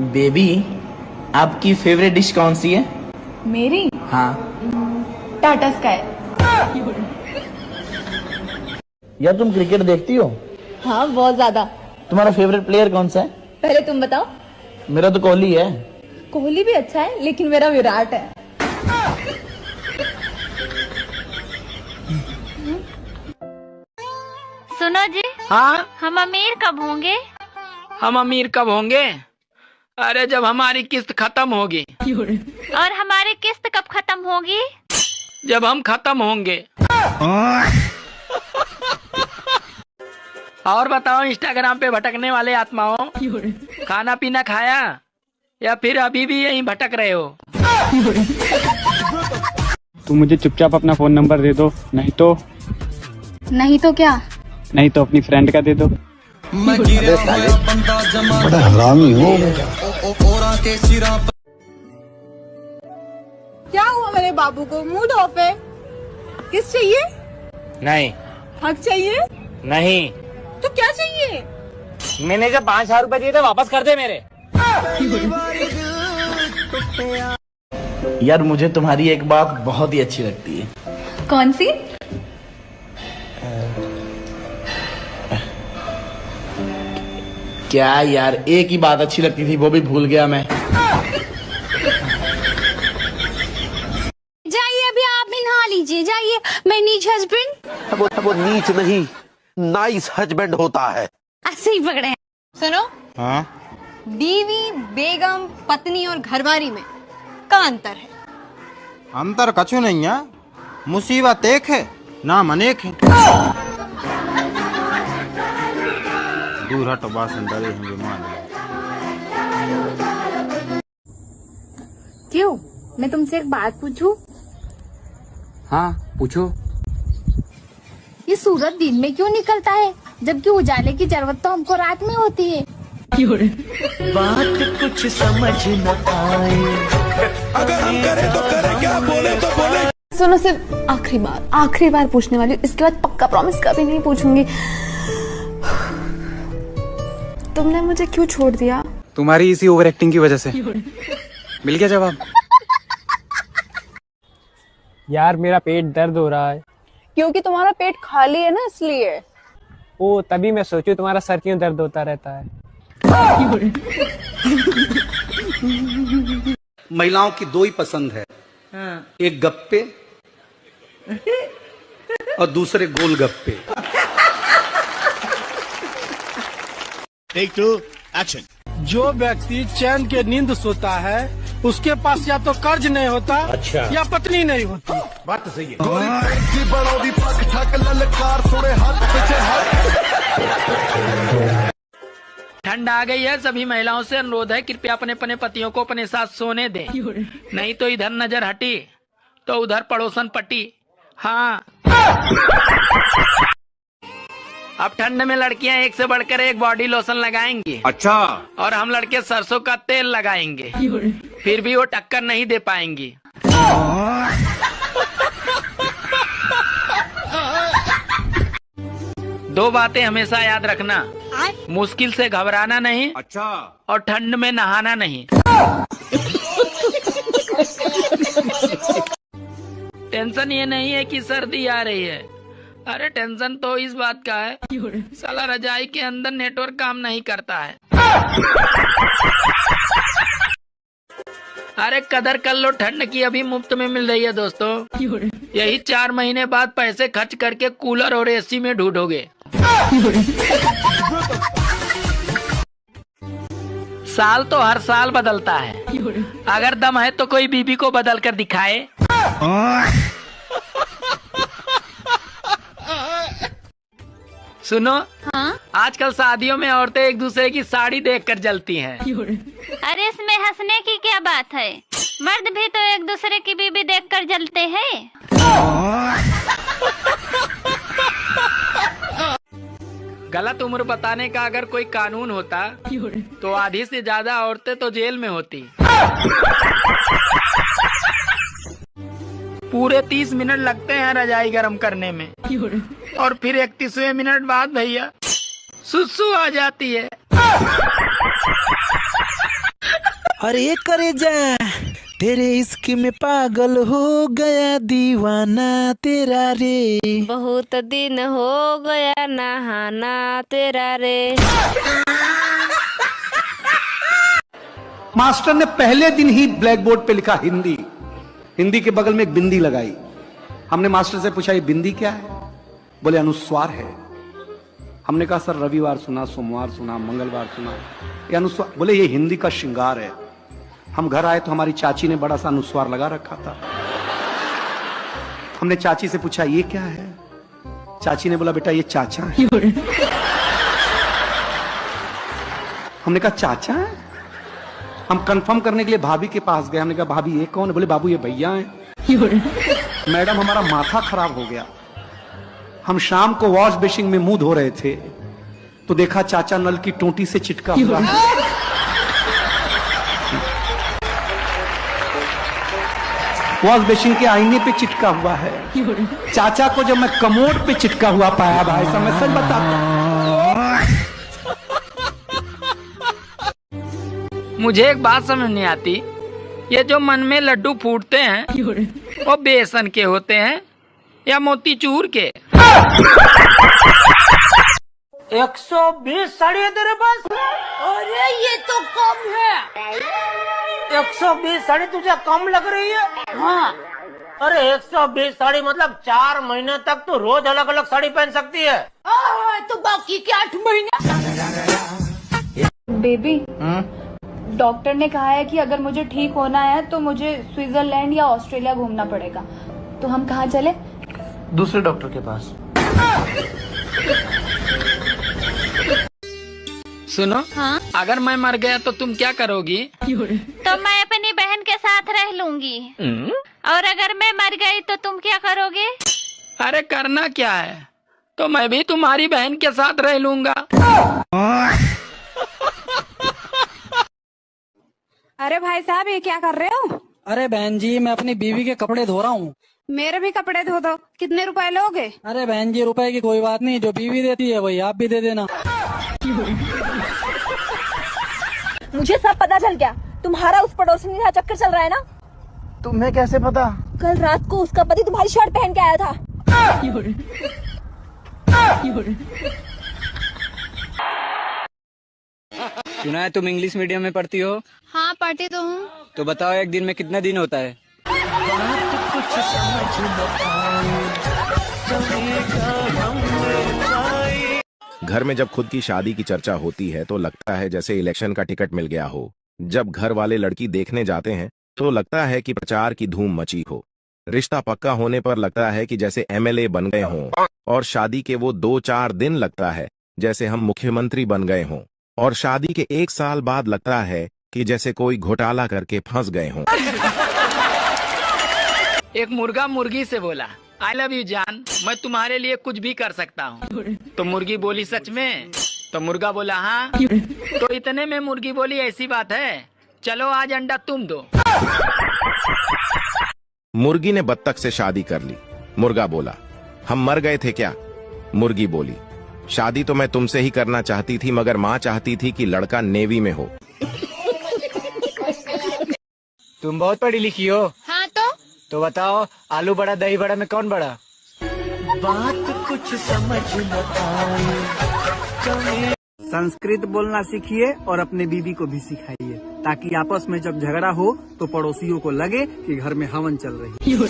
Baby, आपकी favourite dish कौन सी है? मेरी? हाँ। टाटा स्काई। यार तुम क्रिकेट देखती हो? हाँ, बहुत ज्यादा। तुम्हारा फेवरेट प्लेयर कौन सा है? पहले तुम बताओ। मेरा तो कोहली है। कोहली भी अच्छा है, लेकिन मेरा विराट है। सुनो जी। हाँ, हम अमीर कब होंगे? हम अमीर कब होंगे? अरे जब हमारी किस्त खत्म होगी। और हमारी किस्त कब खत्म होगी? जब हम खत्म होंगे। और बताओ, इंस्टाग्राम पे भटकने वाले आत्माओं, खाना पीना खाया या फिर अभी भी यहीं भटक रहे हो? तू मुझे चुपचाप अपना फोन नंबर दे दो, नहीं तो क्या? नहीं तो अपनी फ्रेंड का दे दो। बड़ा हरामी हो। क्या हुआ मेरे बाबू को? मूड ऑफ है? किस चाहिए? नहीं। हक चाहिए? नहीं। तो क्या चाहिए? मैंने जब 5,000 रुपए दिए थे, वापस कर दे मेरे। यार मुझे तुम्हारी एक बात बहुत ही अच्छी लगती है। कौन सी? क्या यार, एक ही बात अच्छी लगती थी, वो भी भूल गया मैं। जाइए, अभी आप भी नहा लीजिए, जाइए। मैं नीच हस्बैंड। वो नीच नहीं, नाइस हस्बैंड होता है। ऐसे ही पकड़े हैं। सुनो। हाँ? बीवी, बेगम, पत्नी और घरवारी में का अंतर है? अंतर कछु नहीं है, मुसीबत एक है, नाम अनेक है। दूर हटो, बासन डरे हैं बीमार। क्यों? मैं तुमसे एक बात पूछूं? हाँ पूछो। ये सूरज दिन में क्यों निकलता है, जबकि उजाले की जरूरत तो हमको रात में होती है? बात कुछ समझ न आए, अगर हम करें तो करें, क्या बोले तो बोले। सुनो, सिर्फ आखिरी बार पूछने वाली हूँ, इसके बाद पक्का प्रॉमिस कभी नहीं पूछूंगी। तुमने मुझे क्यों छोड़ दिया? तुम्हारी इसी ओवर एक्टिंग की वजह से। मिल गया जवाब। यार मेरा पेट दर्द हो रहा है। क्योंकि तुम्हारा पेट खाली है ना, इसलिए। ओ, तभी मैं सोचूं तुम्हारा सर क्यों दर्द होता रहता है। महिलाओं की दो ही पसंद है। एक गप्पे और दूसरे गोलगप्पे। Take 2 action. जो व्यक्ति चैन के नींद सोता है, उसके पास या तो कर्ज नहीं होता, अच्छा, या पत्नी नहीं होती। बात तो सही है। ठंड आ गई है, सभी महिलाओं से अनुरोध है, कृपया अपने अपने पतियों को अपने साथ सोने दें, नहीं तो इधर नजर हटी तो उधर पड़ोसन पटी। हाँ। अब ठंड में लड़कियां एक से बढ़कर एक बॉडी लोशन लगाएंगी। अच्छा। और हम लड़के सरसों का तेल लगाएंगे, फिर भी वो टक्कर नहीं दे पाएंगी। दो बातें हमेशा याद रखना, मुश्किल से घबराना नहीं, अच्छा, और ठंड में नहाना नहीं। टेंशन ये नहीं है कि सर्दी आ रही है, अरे टेंशन तो इस बात का है, साला रजाई के अंदर नेटवर्क काम नहीं करता है। अरे कदर कर लो, ठंड की अभी मुफ्त में मिल रही है दोस्तों। यही 4 महीने बाद पैसे खर्च करके कूलर और एसी में ढूंढोगे। साल तो हर साल बदलता है, अगर दम है तो कोई बीबी को बदल कर दिखाए। सुनो। हाँ? आजकल शादियों में औरतें एक दूसरे की साड़ी देखकर जलती हैं। अरे इसमें हंसने की क्या बात है, मर्द भी तो एक दूसरे की बीबी देखकर जलते हैं। गलत उम्र बताने का अगर कोई कानून होता तो आधी से ज्यादा औरतें तो जेल में होती। पूरे 30 मिनट लगते हैं रजाई गर्म करने में, और फिर 31वें मिनट बाद भैया सुसु आ जाती है। अरे करे जा तेरे इश्क में पागल हो गया दीवाना तेरा रे। बहुत दिन हो गया नहाना तेरा रे। मास्टर ने पहले दिन ही ब्लैक बोर्ड पे लिखा हिंदी, हिंदी के बगल में एक बिंदी लगाई। हमने मास्टर से पूछा ये बिंदी क्या है? बोले अनुस्वार है। हमने कहा सर रविवार सुना, सोमवार सुना, मंगलवार सुना, ये अनुस्वार। बोले ये हिंदी का श्रृंगार है। हम घर आए तो हमारी चाची ने बड़ा सा अनुस्वार लगा रखा था। हमने चाची से पूछा ये क्या है? चाची ने बोला बेटा ये चाचा है। हमने कहा चाचा है? हम कंफर्म करने के लिए भाभी के पास गए। हमने कहा भाभी ये कौन है? बोले बाबू ये भैया हैं। मैडम हमारा माथा खराब हो गया। हम शाम को वॉश बेसिन में मुंह धो रहे थे तो देखा चाचा नल की टोटी से चिटका हुआ है। वॉश बेसिन के आईने पे चिटका हुआ है। चाचा को जब मैं कमोड पे चिटका हुआ पाया भाई साहब, मैं सच बताता। मुझे एक बात समझ नहीं आती, ये जो मन में लड्डू फूटते हैं वो बेसन के होते हैं या मोतीचूर के? 120 साड़ी है तेरे पास? अरे ये तो कम है। 120 साड़ी तुझे कम लग रही है? हाँ। अरे 120 साड़ी मतलब 4 महीने तक तू रोज अलग अलग साड़ी पहन सकती है। तो बाकी के 8 महीने। बेबी, डॉक्टर ने कहा है कि अगर मुझे ठीक होना है तो मुझे स्विट्जरलैंड या ऑस्ट्रेलिया घूमना पड़ेगा। तो हम कहाँ चले? दूसरे डॉक्टर के पास। सुनो, हाँ? अगर मैं मर गया तो तुम क्या करोगी? तो मैं अपनी बहन के साथ रह लूंगी। और अगर मैं मर गई तो तुम क्या करोगे? अरे करना क्या है, तो मैं भी तुम्हारी बहन के साथ रह लूंगा। अरे भाई साहब, ये क्या कर रहे हो? अरे बहन जी मैं अपनी बीवी के कपड़े धो रहा हूँ। मेरे भी कपड़े धो दो। कितने रुपए लोगे? अरे बहन जी रुपए की कोई बात नहीं, जो बीवी देती है वही आप भी दे देना। मुझे सब पता चल गया। तुम्हारा उस पड़ोसी के साथ चक्कर चल रहा है ना? तुम्हें कैसे पता? कल रात को उसका पति तुम्हारी शर्ट पहन के आया था। सुना है तुम इंग्लिश मीडियम में पढ़ती हो? हाँ पढ़ती तो हूँ। तो बताओ एक दिन में कितना दिन होता है? घर में जब खुद की शादी की चर्चा होती है तो लगता है जैसे इलेक्शन का टिकट मिल गया हो। जब घर वाले लड़की देखने जाते हैं तो लगता है कि प्रचार की धूम मची हो। रिश्ता पक्का होने पर लगता है कि जैसे एमएलए बन गए हों, और शादी के वो 2-4 दिन लगता है जैसे हम मुख्यमंत्री बन गए हों, और शादी के 1 साल बाद लगता है कि जैसे कोई घोटाला करके फंस गए हों। एक मुर्गा मुर्गी से बोला, आई लव यू जान, मैं तुम्हारे लिए कुछ भी कर सकता हूँ। तो मुर्गी बोली सच में? तो मुर्गा बोला हाँ। तो इतने में मुर्गी बोली ऐसी बात है, चलो आज अंडा तुम दो। मुर्गी ने बत्तख से शादी कर ली। मुर्गा बोला हम मर गए थे क्या? मुर्गी बोली शादी तो मैं तुमसे ही करना चाहती थी, मगर माँ चाहती थी कि लड़का नेवी में हो। तुम बहुत पढ़ी लिखी हो। हाँ तो बताओ आलू बड़ा दही बड़ा में कौन बड़ा? बात कुछ समझ न पाई। संस्कृत बोलना सीखिए और अपने बीवी को भी सिखाइए, ताकि आपस में जब झगड़ा हो तो पड़ोसियों को लगे कि घर में हवन चल रही है।